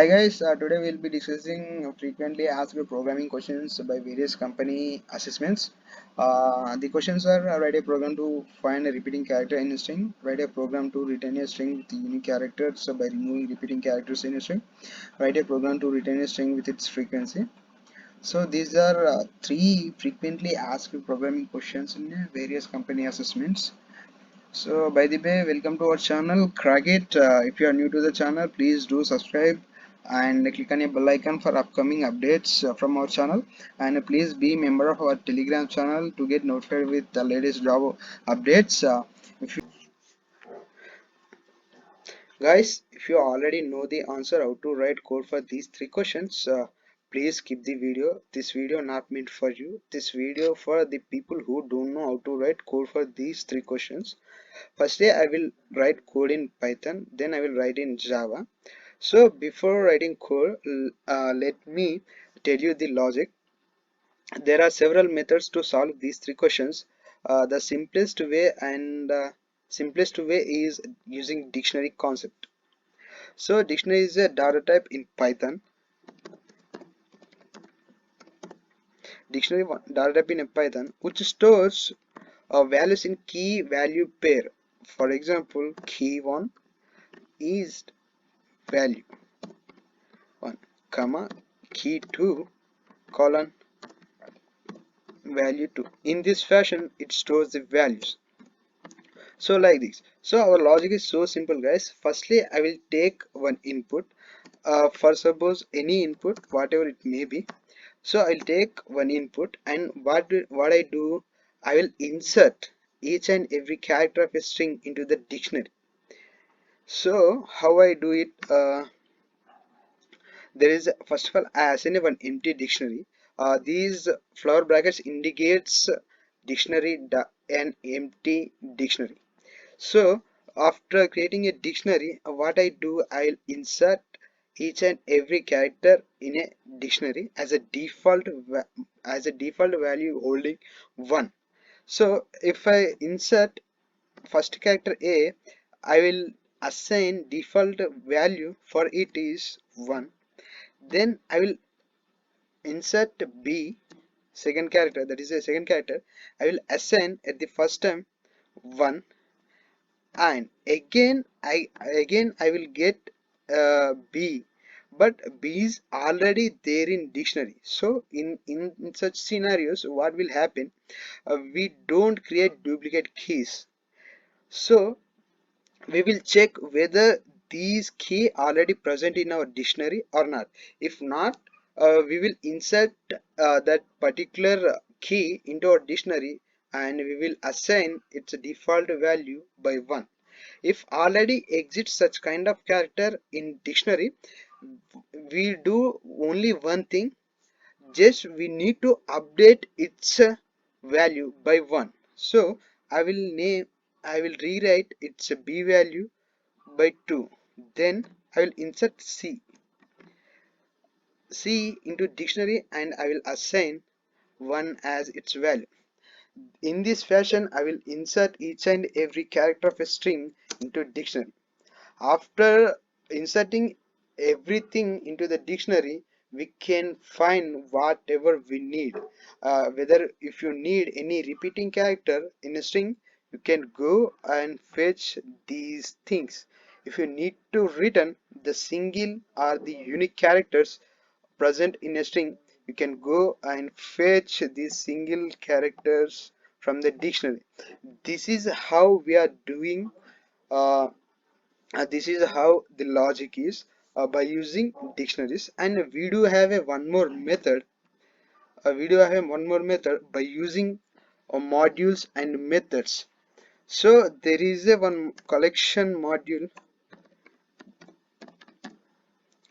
Hi guys, today we'll be discussing frequently asked programming questions by various company assessments. The questions are write a program to find a repeating character in a string, write a program to return a string with unique characters by removing repeating characters in a string, write a program to return a string with its frequency. So these are three frequently asked programming questions in various company assessments. So by the way, welcome to our channel. Crack it. If you are new to the channel, please do subscribe and click on a bell icon for upcoming updates from our channel. And please be member of our Telegram channel to get notified with the latest job updates. If you Guys, if you already know the answer how to write code for these three questions, please skip the video. This video not meant for you. This video for the people who don't know how to write code for these three questions. Firstly, I will write code in Python, then I will write in Java. So before writing code, let me tell you the logic. There are several methods to solve these three questions. The simplest way is using dictionary concept. So dictionary is a data type in Python. Data type in Python which stores values in key value pair. For example, key 1 is value 1 comma key 2 colon value 2. In this fashion it stores the values. So like this. So our logic is so simple guys. Firstly I will take one input, for suppose any input whatever it may be. So I'll take one input and what I do, I will insert each and every character of a string into the dictionary. So how I do it, there is first of all I assign one empty dictionary. These flower brackets indicates an empty dictionary. So after creating a dictionary, what I do, I'll insert each and every character in a dictionary as a default value holding 1. So if I insert first character A, I will assign default value for it is 1. Then I will insert B, second character, that is a second character. I will assign at the first time 1, and again I will get B, but B is already there in dictionary. So in such scenarios what will happen, we don't create duplicate keys. So we will check whether these key already present in our dictionary or not. If not, we will insert that particular key into our dictionary and we will assign its default value by 1. If already exists such kind of character in dictionary, we do only one thing, just we need to update its value by 1. So I will rewrite its B value by 2. Then I will insert C into dictionary and I will assign 1 as its value. In this fashion I will insert each and every character of a string into dictionary. After inserting everything into the dictionary, we can find whatever we need. Whether if you need any repeating character in a string, you can go and fetch these things. If you need to return the single or the unique characters present in a string, you can go and fetch these single characters from the dictionary. This is how we are doing, uh, this is how the logic is, by using dictionaries. And we do have a one more method, by using modules and methods. So there is a one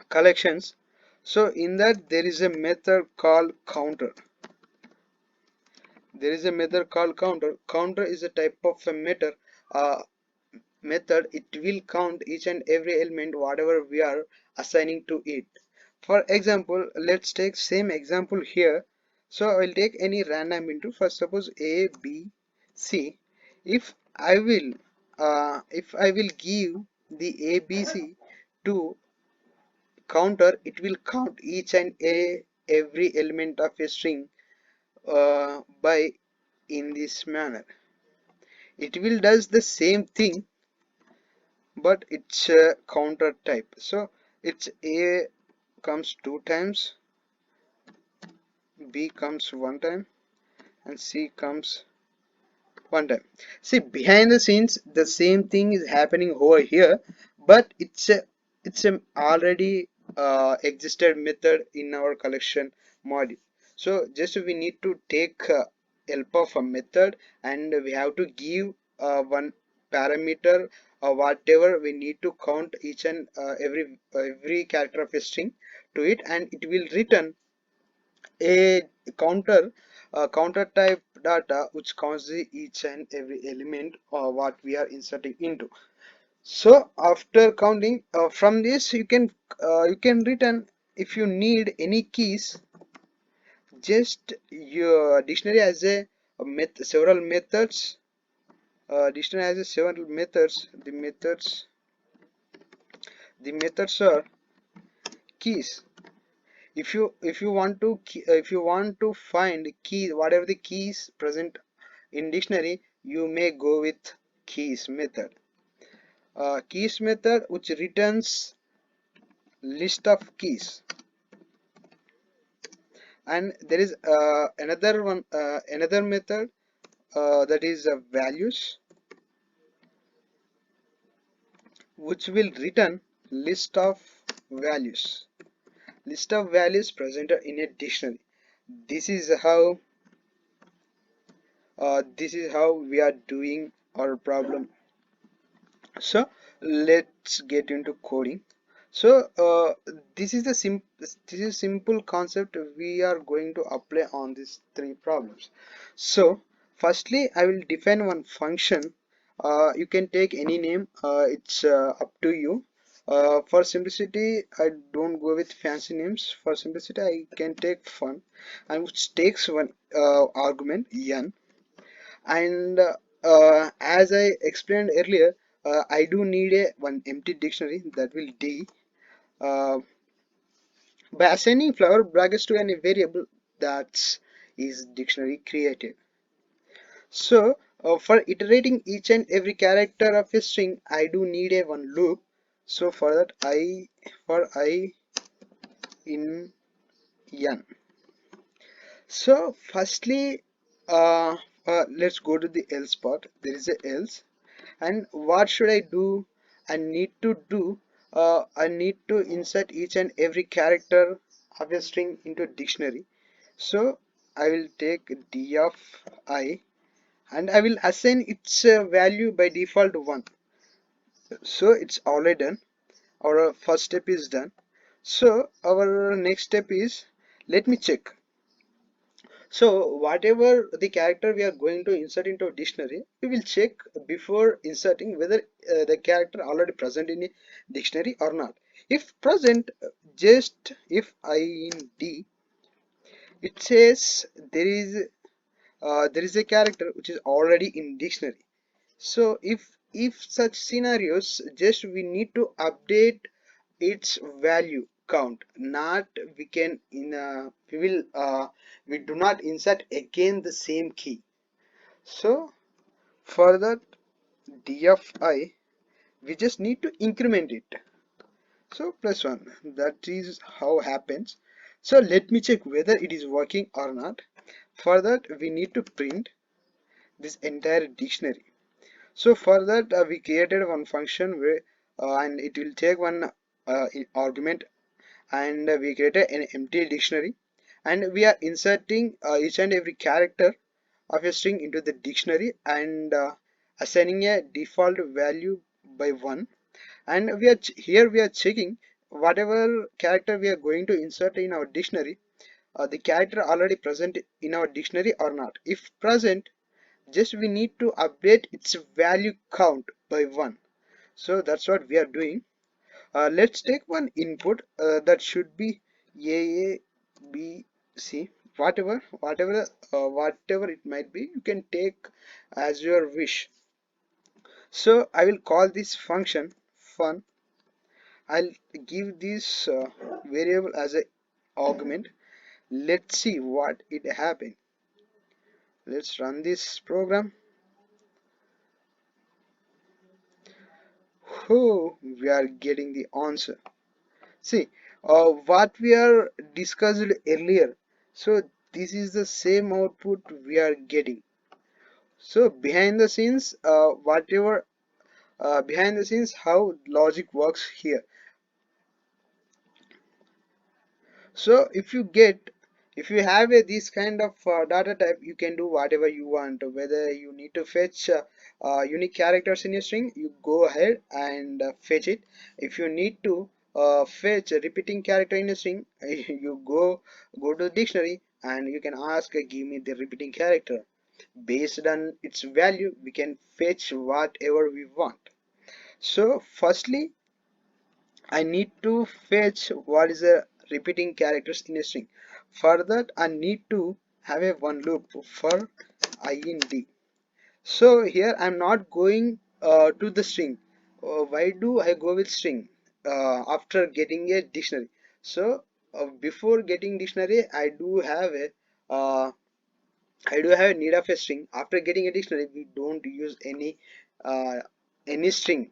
collections. So in that there is a method called counter. Counter is a type of a uh, method. It will count each and every element whatever we are assigning to it. For example, let's take same example here. So I will take any random input. For suppose A, B, C. If I will give the A, B, C to counter, it will count each and every element of a string by in this manner. It will does the same thing, but it's a counter type. So it's A comes two times, B comes one time, and C comes one time. See, behind the scenes the same thing is happening over here, but it's a already existed method in our collection module. So just we need to take help of a method, and we have to give one parameter or whatever we need to count each and every character of a string to it, and it will return a counter counter type data which counts each and every element what we are inserting into. So after counting from this, you can return if you need any keys. Just your dictionary has several methods. Dictionary has several methods. The methods are keys. If you want to find key, whatever the keys present in dictionary, you may go with keys method. Keys method which returns list of keys. And there is another method that is values, which will return list of values. List of values presented in a dictionary. This is how we are doing our problem. So let's get into coding. So this is simple concept we are going to apply on these three problems. So firstly, I will define one function. You can take any name, it's up to you. For simplicity, I don't go with fancy names. For simplicity, I can take fun, and which takes one argument n. And as I explained earlier, I do need one empty dictionary, that will D. uh, by assigning flower brackets to any variable, that is dictionary created. So for iterating each and every character of a string, I do need a one loop. So for that, I in n. So firstly, let's go to the else part. There is a else. And what should I do? I need to insert each and every character of a string into dictionary. So I will take d of I, and I will assign its value by default 1. So it's already done. Our first step is done. So our next step is, let me check. So whatever the character we are going to insert into a dictionary, we will check before inserting whether the character already present in a dictionary or not. If present, just if I in D, it says there is a character which is already in dictionary. So if such scenarios, just we need to update its value count, not we can in we will we do not insert again the same key. So for that dfi, we just need to increment it. So +1, that is how happens. So let me check whether it is working or not. For that we need to print this entire dictionary. So for that we created one function where and it will take one argument, and we created an empty dictionary, and we are inserting each and every character of a string into the dictionary, and assigning a default value by 1. And here we are checking whatever character we are going to insert in our dictionary, the character already present in our dictionary or not. If present, just we need to update its value count by 1. So that's what we are doing. Let's take one input that should be a b c, whatever it might be, you can take as your wish. So I will call this function fun, I'll give this variable as a argument. Let's see what it happened. Let's run this program. Oh, we are getting the answer. See, what we are discussed earlier. So this is the same output we are getting. So behind the scenes, whatever behind the scenes, how logic works here. So if you have this kind of data type, you can do whatever you want. Whether you need to fetch unique characters in your string, you go ahead and fetch it. If you need to fetch a repeating character in a string, you go to the dictionary and you can ask, give me the repeating character. Based on its value, we can fetch whatever we want. So firstly, I need to fetch what is the repeating characters in a string. For that, I need to have a one loop for int. So here I'm not going to the string. Why do I go with string after getting a dictionary? So before getting dictionary, uh, I do have a need of a string. After getting a dictionary, we don't use uh, any string.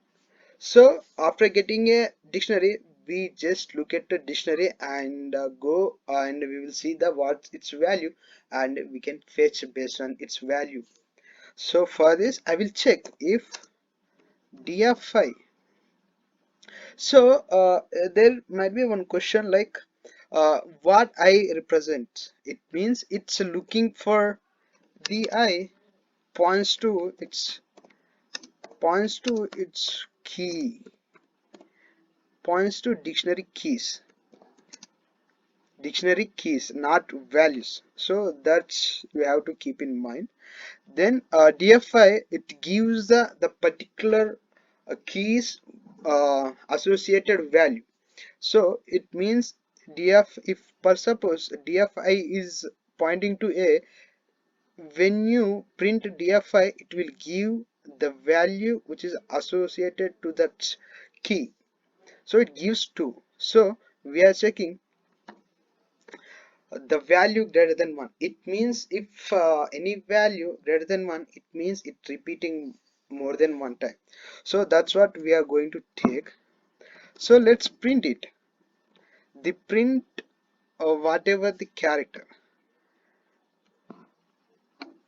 So after getting a dictionary, we just look at the dictionary and go and we will see the what's its value, and we can fetch based on its value. So for this, I will check if df5. So there might be one question like what I represent. It means it's looking for di points to its key, points to dictionary keys, not values. So that's you have to keep in mind. Then dfi, it gives the particular keys associated value. So it means df, if per suppose dfi is pointing to a, when you print dfi, it will give the value which is associated to that key. So it gives 2. So we are checking the value greater than 1. It means if any value greater than 1, it means it repeating more than one time. So that's what we are going to take. So let's print it. The print whatever the character.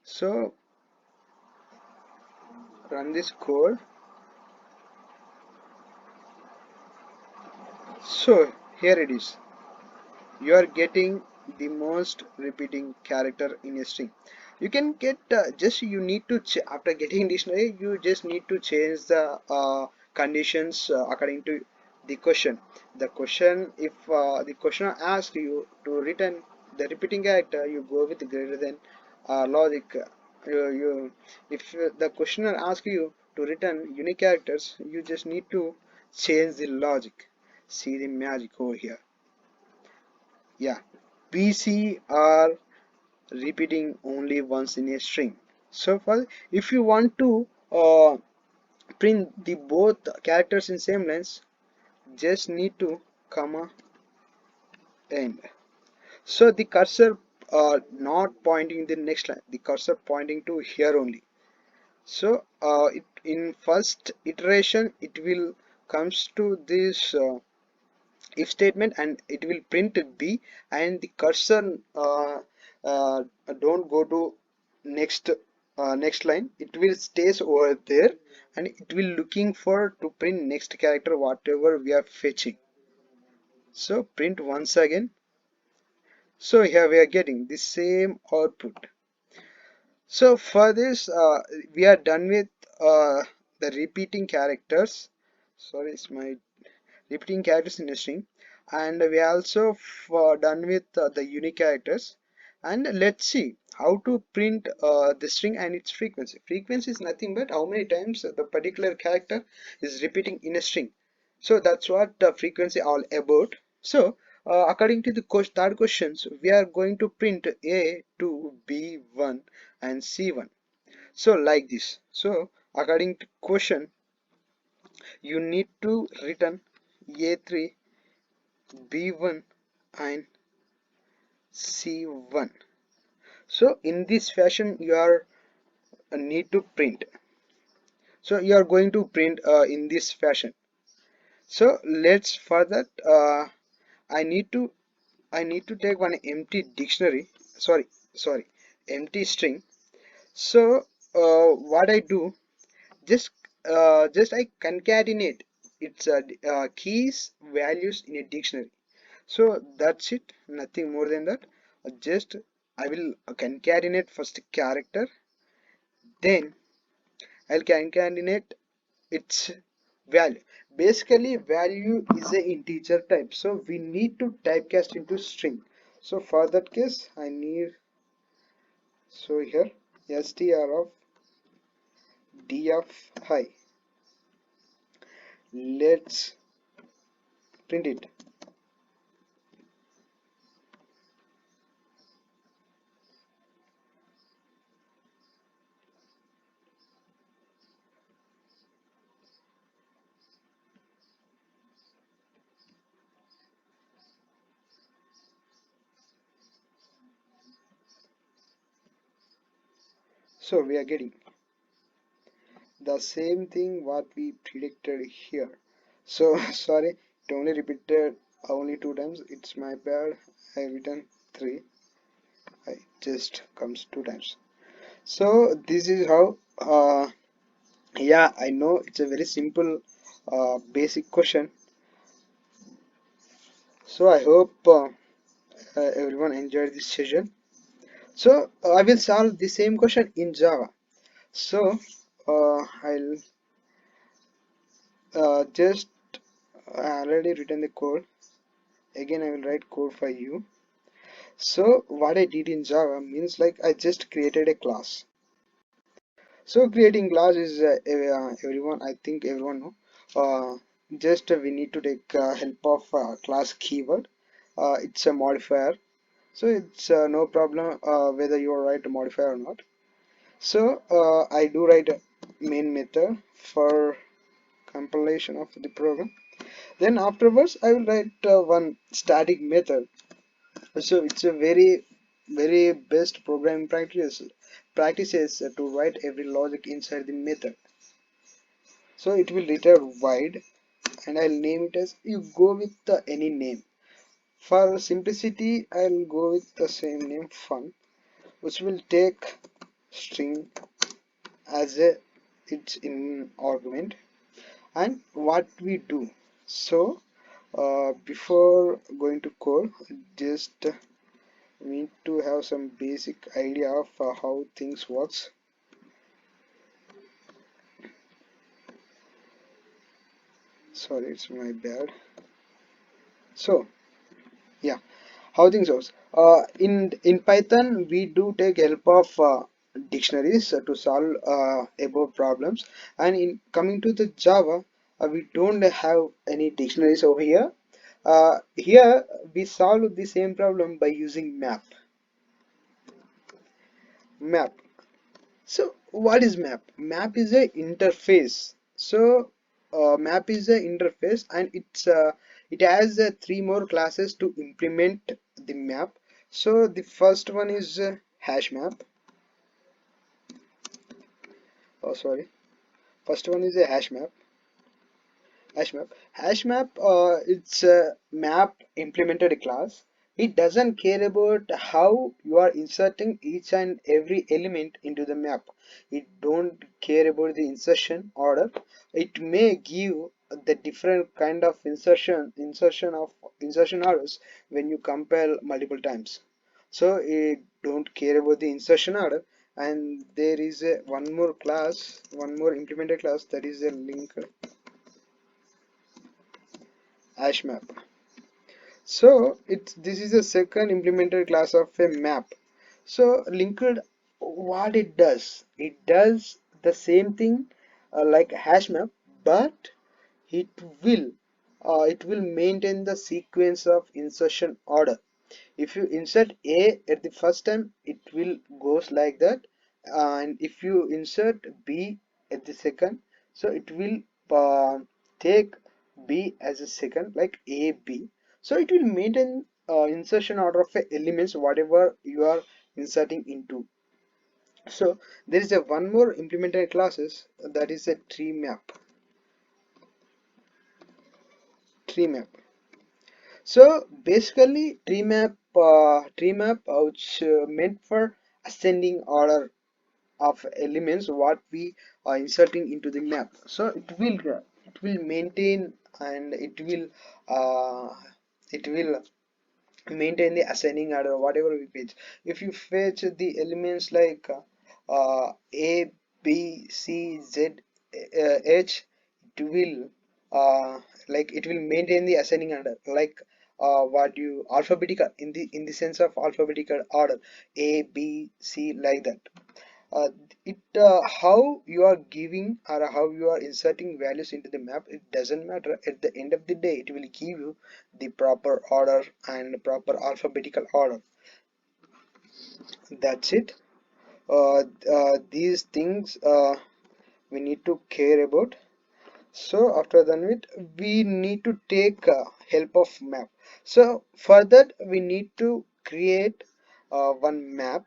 So run this code. So here it is. You are getting the most repeating character in a string. You can get just you need to after getting dictionary, you just need to change the conditions according to the question. The question, if the questioner asks you to return the repeating character, you go with greater than logic. You if the questioner asks you to return unique characters, you just need to change the logic. See the magic over here. Yeah, PC are repeating only once in a string. So for if you want to print the both characters in same lines, just need to comma end. So the cursor not pointing the next line, the cursor pointing to here only. So it in first iteration it will comes to this if statement and it will print b, and the cursor uh, don't go to next next line, it will stays over there and it will looking for to print next character whatever we are fetching. So print once again. So here we are getting the same output. So for this we are done with the repeating characters. Sorry, it's my repeating characters in a string, and we are also done with the unique characters. And let's see how to print the string and its frequency. Frequency is nothing but how many times the particular character is repeating in a string. So that's what the frequency all about. So according to the third questions, we are going to print a2 b1 and c1. So like this. So according to question, you need to return A3, B1 and C1. So in this fashion you are need to print. So you are going to print in this fashion. So let's for that I need to take one empty dictionary, sorry empty string. So what I do, just I concatenate its keys values in a dictionary. So that's it, nothing more than that. Just I will concatenate first character, then I'll concatenate its value. Basically value is a integer type, so we need to typecast into string. So for that case I need, so here str of d of high, let's print it. So we are getting the same thing what we predicted here. So sorry, it only repeated only two times, it's my bad. I written three, I just comes two times. So this is how yeah, I know it's a very simple basic question. So I hope everyone enjoyed this session. So I will solve the same question in Java. So I'll just already written the code. Again I will write code for you. So what I did in Java means like I just created a class. So creating class is everyone, I think everyone know. Just we need to take help of class keyword. It's a modifier, so it's no problem whether you write a modifier or not. So I do write a main method for compilation of the program. Then afterwards I will write one static method. So it's a very best programming practices to write every logic inside the method. So it will return void, and I'll name it as, you go with any name. For simplicity I'll go with the same name fun, which will take string as a its in argument. And what we do, so before going to code, just we need to have some basic idea of how things works. Sorry, it's my bad. So yeah, how things works. In Python we do take help of dictionaries to solve above problems, and in coming to the Java, we don't have any dictionaries over here. Here we solve the same problem by using map. So what is map? Map is a interface. So map is a interface, and it has three more classes to implement the map. So the first one is hash map. Oh sorry, first one is a hash map. Hashmap, it's a map implemented a class. It doesn't care about how you are inserting each and every element into the map. It don't care about the insertion order. It may give the different kind of insertion orders when you compile multiple times. So it don't care about the insertion order. And there is a one more class, one more implemented class, that is a linked hashmap. So it's this is the second implemented class of a map. So linked, what it does the same thing like hash map, but it will it will maintain the sequence of insertion order. If you insert a at the first time, it will goes like that, and if you insert b at the second, so it will take B as a second, like A, B. So it will maintain insertion order of elements whatever you are inserting into. So there is a one more implemented classes, that is a tree map. So basically tree map which meant for ascending order of elements what we are inserting into the map. So it will maintain, and it will maintain the ascending order whatever we fetch. If you fetch the elements like A, B, C, Z, H, it will it will maintain the ascending order, like what you alphabetical, in the sense of alphabetical order, A, B, C, like that. uh, it How you are giving or how you are inserting values into the map, it doesn't matter. At the end of the day, it will give you the proper order and proper alphabetical order. That's it. These things we need to care about. So after that, we need to take help of map. So for that, we need to create one map,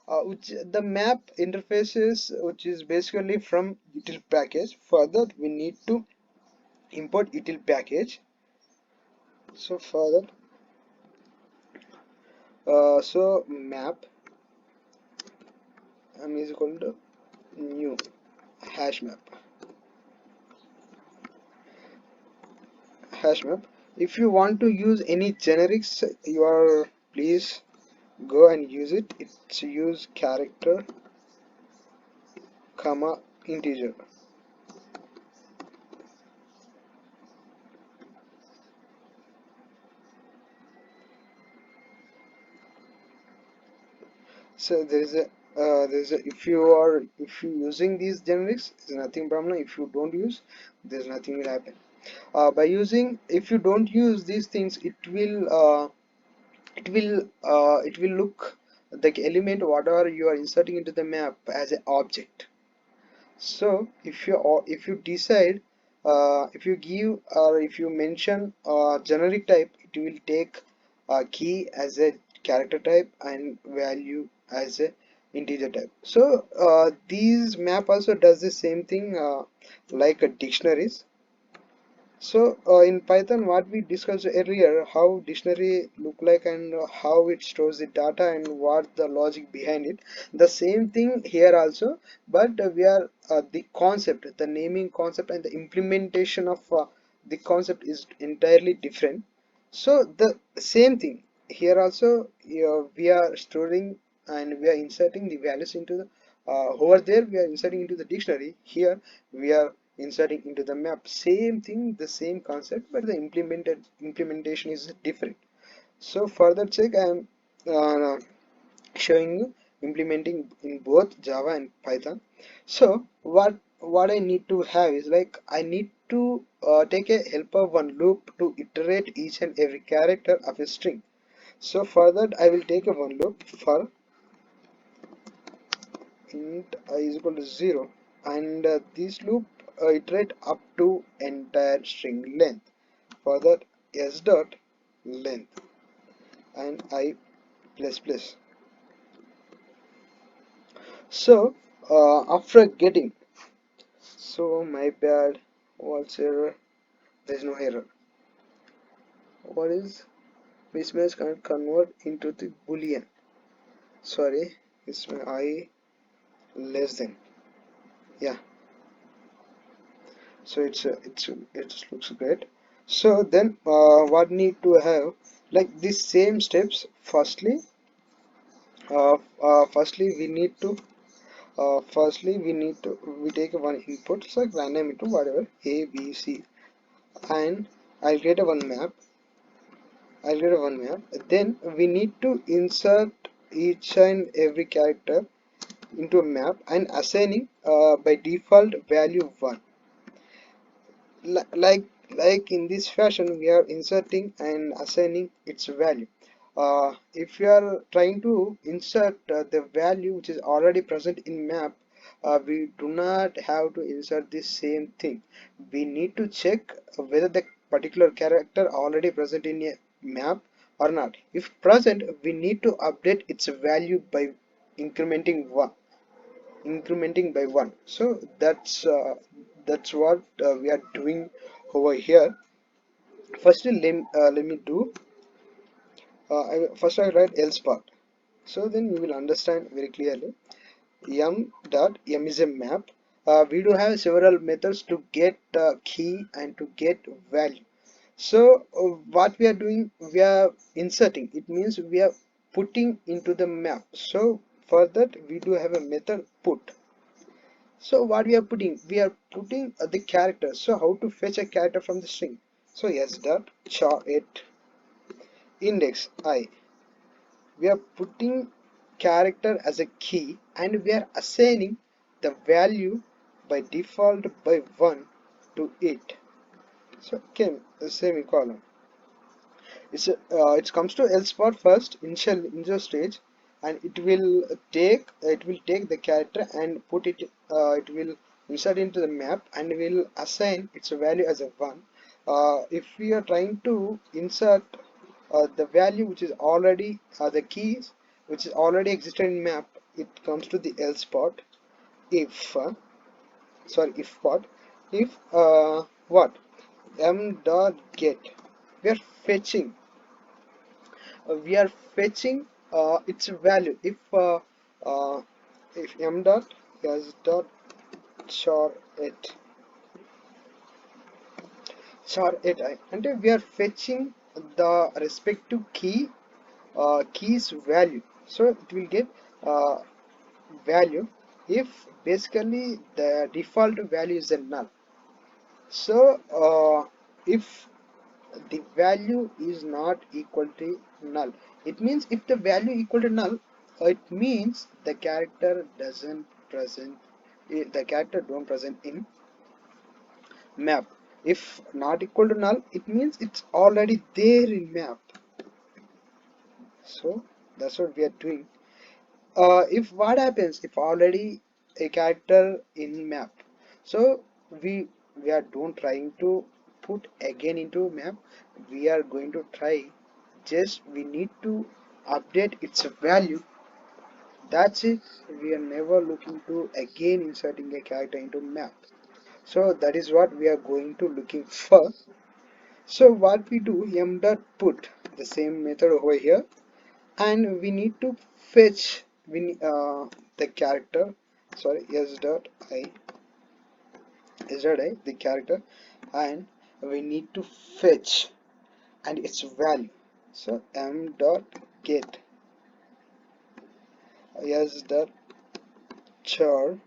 which the map interfaces, which is basically from util package. For that, we need to import util package. So for that, so map is equal to new hashmap. If you want to use any generics, you are please go and use it. It's use character comma integer. So if you using these generics, there's nothing problem. If you don't use, there's nothing will happen. By using, if you don't use these things, it will look the element whatever you are inserting into the map as an object. So if you decide, if you give or if you mention a generic type, it will take a key as a character type and value as a integer type. So these map also does the same thing like a dictionaries. So in Python, what we discussed earlier, how dictionary look like and how it stores the data and what the logic behind it. The same thing here also, but we are the concept, the naming concept and the implementation of the concept is entirely different. So the same thing here also, we are storing and we are inserting the values into the over there we are inserting into the dictionary. Here we are inserting into the map. Same thing, the same concept, but the implementation is different. So for that sake, I am uh, showing you implementing in both Java and Python. So what I need to have is, like, I need to take a help of one loop to iterate each and every character of a string. So for that, I will take a one loop for int I is equal to 0, and this loop iterate up to entire string length. For that, s dot length and I plus plus. So after getting, so my bad, what's error? There's no error. What is mismatch can't convert into the boolean? Sorry, it's my I less than. Yeah, so it looks great. So then what need to have, like, these same steps. Firstly we take one input, so like random input whatever a b c, and I'll get a one map. Then we need to insert each and every character into a map and assigning by default value 1. Like in this fashion we are inserting and assigning its value. If you are trying to insert the value which is already present in map, we do not have to insert the same thing. We need to check whether the particular character already present in a map or not. If present, we need to update its value by incrementing one, incrementing by one. So that's what we are doing over here. Firstly, let me do. First, I write else part. So then you will understand very clearly. M is a map. We do have several methods to get key and to get value. So what we are doing, we are inserting. It means we are putting into the map. So for that we do have a method put. So what we are putting? We are putting the character. So how to fetch a character from the string? So yes, dot char it index I. We are putting character as a key and we are assigning the value by default by 1 to it. So okay, the semicolon. It comes to else part first initial stage, and it will take the character and put it, it will insert into the map and will assign its value as a 1. If we are trying to insert the value which is already the keys which is already existed in map, it comes to the else part. If if part, if what m dot get, we are fetching we are fetching its value. Uh, if m dot yes dot char it and we are fetching the respective keys value, so it will get uh, value if basically the default value is a null. So if the value is not equal to null, it means if the value equal to null, it means the character doesn't present, the character don't present in map. If not equal to null, it means it's already there in map. So that's what we are doing. If what happens if already a character in map, so we are don't trying to put again into map, we are going to try, just we need to update its value. That's it. We are never looking to again inserting a character into map. So that is what we are going to looking for. So what we do, m dot put the same method over here, and we need to fetch the character, sorry, s dot I, s dot I the character, and we need to fetch and its value. So m dot get s dot char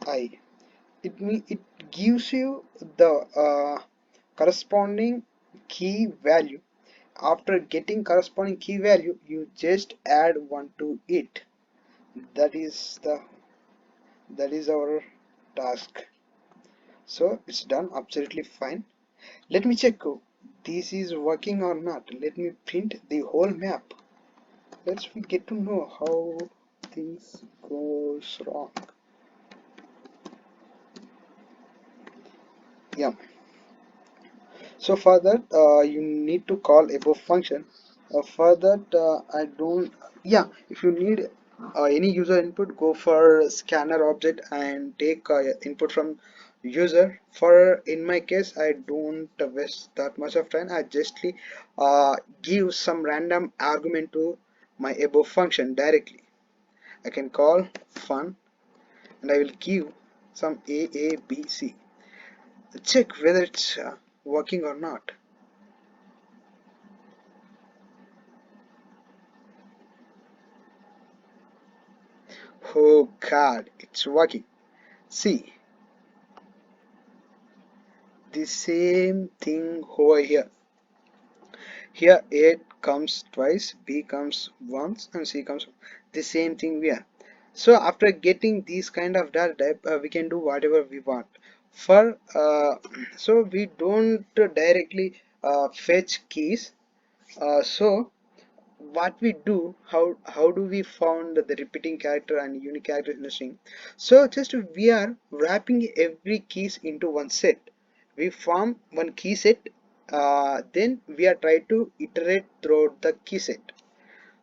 I. It gives you the corresponding key value. After getting corresponding key value, you just add one to it. That is the that is our task. So it's done absolutely fine. Let me check this is working or not. Let me print the whole map. Let's we get to know how things goes wrong. Yeah, so for that you need to call above function. For that I don't, yeah, if you need any user input, go for scanner object and take input from user. For in my case I don't waste that much of time. I just give some random argument to my above function directly. I can call fun and I will give some a b c, check whether it's working or not. Oh god, it's working. See, the same thing over here. Here A comes twice, B comes once, and C comes the same thing here. So after getting these kind of data type, we can do whatever we want. For so we don't directly fetch keys. So what we do, how do we found the repeating character and unique character in the string? So just we are wrapping every keys into one set. We form one key set, then we are trying to iterate throughout the key set.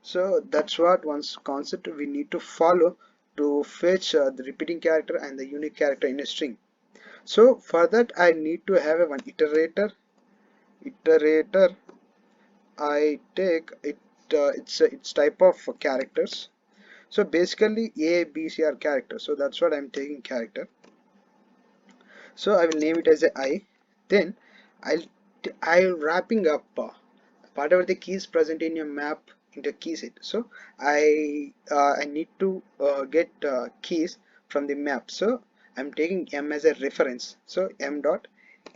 So that's what one concept we need to follow to fetch the repeating character and the unique character in a string. So for that I need to have a one iterator. I take it, it's type of characters. So basically A, B, C are characters. So that's what I'm taking character. So I will name it as a I. Then I'll I'll wrapping up whatever the keys present in your map into key set. So I need to get keys from the map. So I'm taking M as a reference. So M dot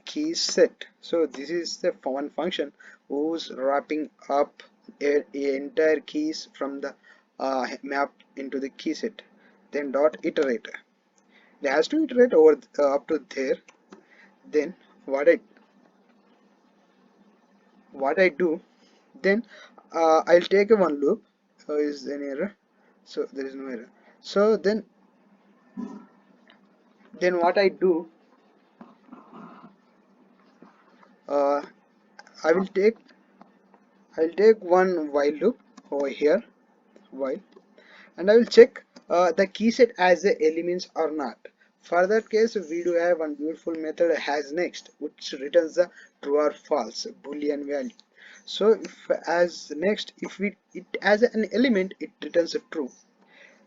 key set. So this is the one function who's wrapping up a entire keys from the map into the key set. Then dot iterate. It has to iterate over up to there. Then what I what I do, then I'll take a one loop. Is any error? So there is no error. So then what I do, uh, I will take one while loop over here, while, and I will check the key set as the elements or not. For that case, we do have one beautiful method has next, which returns the true or false boolean value. So if as next, if it as an element, it returns a true.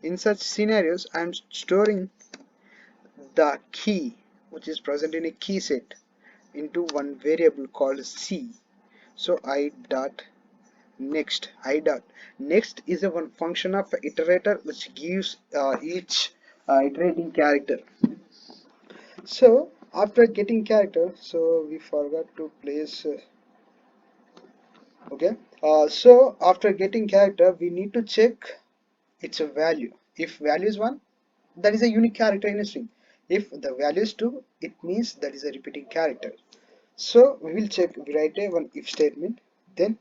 In such scenarios, I am storing the key, which is present in a key set, into one variable called C. So I dot next is a one function of iterator which gives each iterating character. So after getting character, so we forgot to place okay. So after getting character, we need to check its a value. If value is 1, that is a unique character in a string. If the value is 2, it means that is a repeating character. So we will check, we write a one if statement, then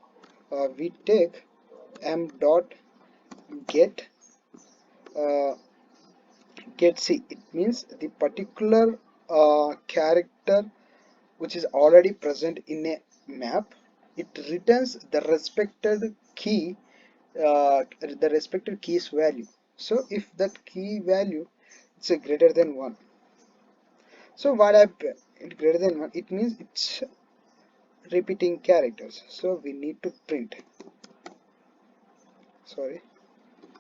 we take m dot get uh, get c. It means the particular character which is already present in a map. It returns the respected key, the respected key's value. So if that key value is greater than 1, so what I it greater than 1, it means it's repeating characters. So we need to print, sorry,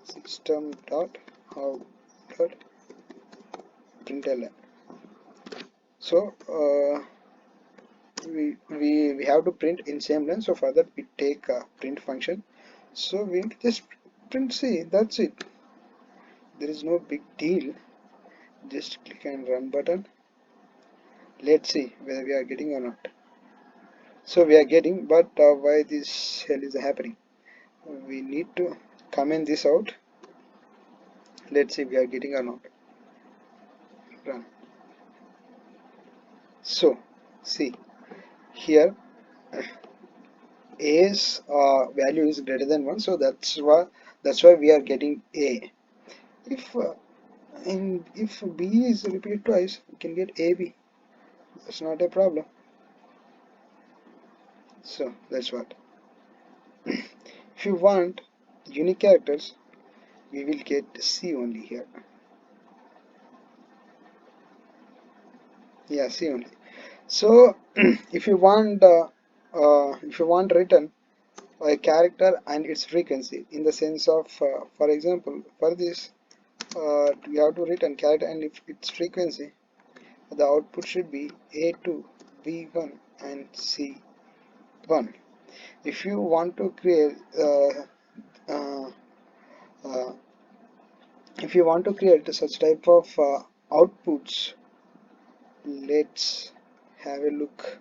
system dot out dot println. So we have to print in same line. So for that we take a print function. So we just print C. That's it. There is no big deal. Just click and run button. Let's see whether we are getting or not. So we are getting, but why this hell is happening? We need to comment this out. Let's see we are getting or not. Run. So see here A's value is greater than 1, so that's why we are getting A. If if B is repeated twice, we can get AB. That's not a problem. So that's what. If you want unique characters, we will get C only here. Yeah, C only. So if you want written a character and its frequency in the sense of, for example, for this, you have to written character and if its frequency, the output should be A2, B1 and C1. If you want to create uh, uh, if you want to create such type of outputs, let's have a look.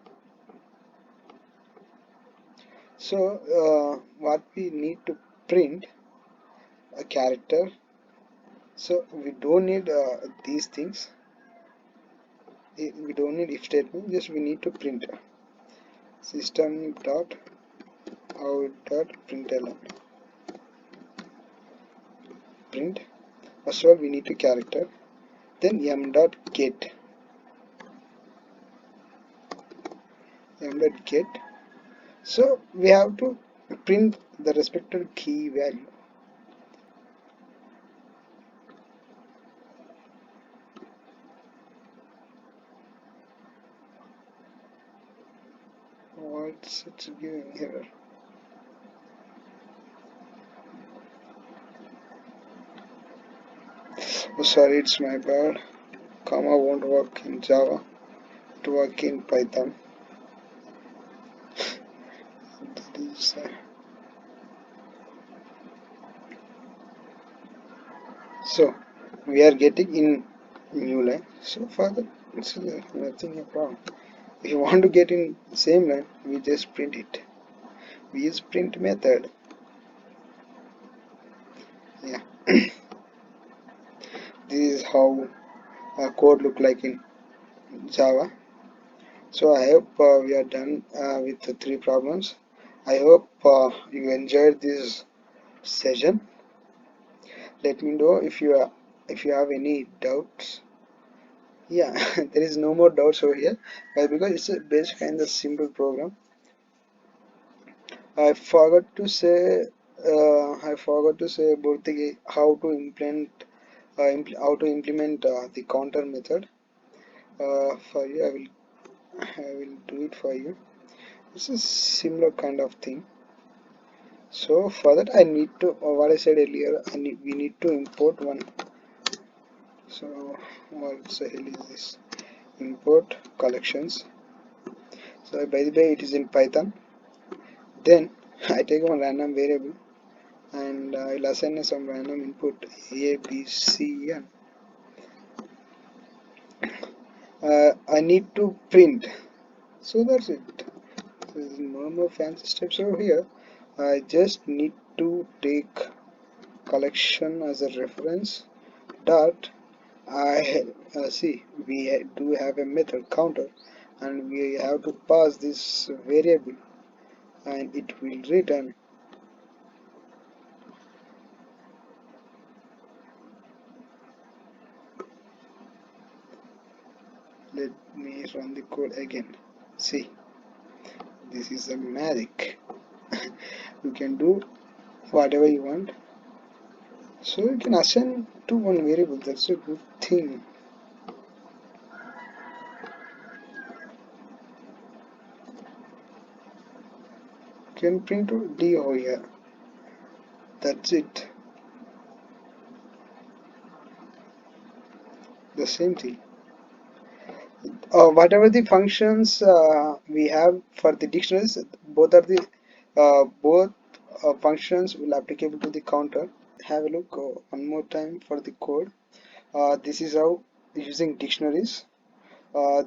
So what we need to print a character. So we don't need these things. We don't need if statement. Just we need to print system dot out dot println. print. First of all, we need a character, then m dot get, m dot get. So we have to print the respected key value. What's it giving here? Oh, sorry, it's my bad. Comma won't work in Java. To work in Python. That is, so we are getting in new line. So for that, it's nothing a problem. If you want to get in same line, we just print it. We use print method. Yeah, this is how code look like in Java. So I hope we are done with the three problems. I hope you enjoyed this session. Let me know if you have any doubts. Yeah, there is no more doubts over here because it's a basic kind of simple program. I forgot to say about the how to implement the counter method. For you, I will do it for you. It's a similar kind of thing. So for that, I need to what I said earlier. We need to import one. So what the hell is this? Import collections. So by the way, it is in Python. Then I take one random variable and I'll assign some random input A, B, C, and I need to print. So that's it. There's no more fancy steps over here. I just need to take collection as a reference. Dot I see we do have a method counter, and we have to pass this variable, and it will return. Let me run the code again. See, this is a magic. You can do whatever you want. So you can assign to one variable. That's a good thing. You can print to D over here. That's it. The same thing. Whatever the functions we have for the dictionaries, both functions will applicable to the counter. Have a look one more time for the code. This is how using dictionaries.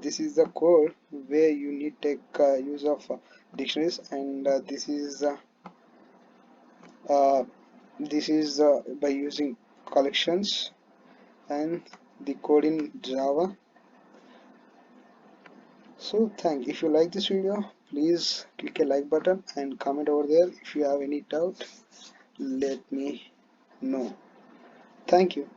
This is the code where you need take use of dictionaries, and uh, this is by using collections and the code in Java. So if you like this video, please click a like button and comment over there. If you have any doubt, let me know. Thank you.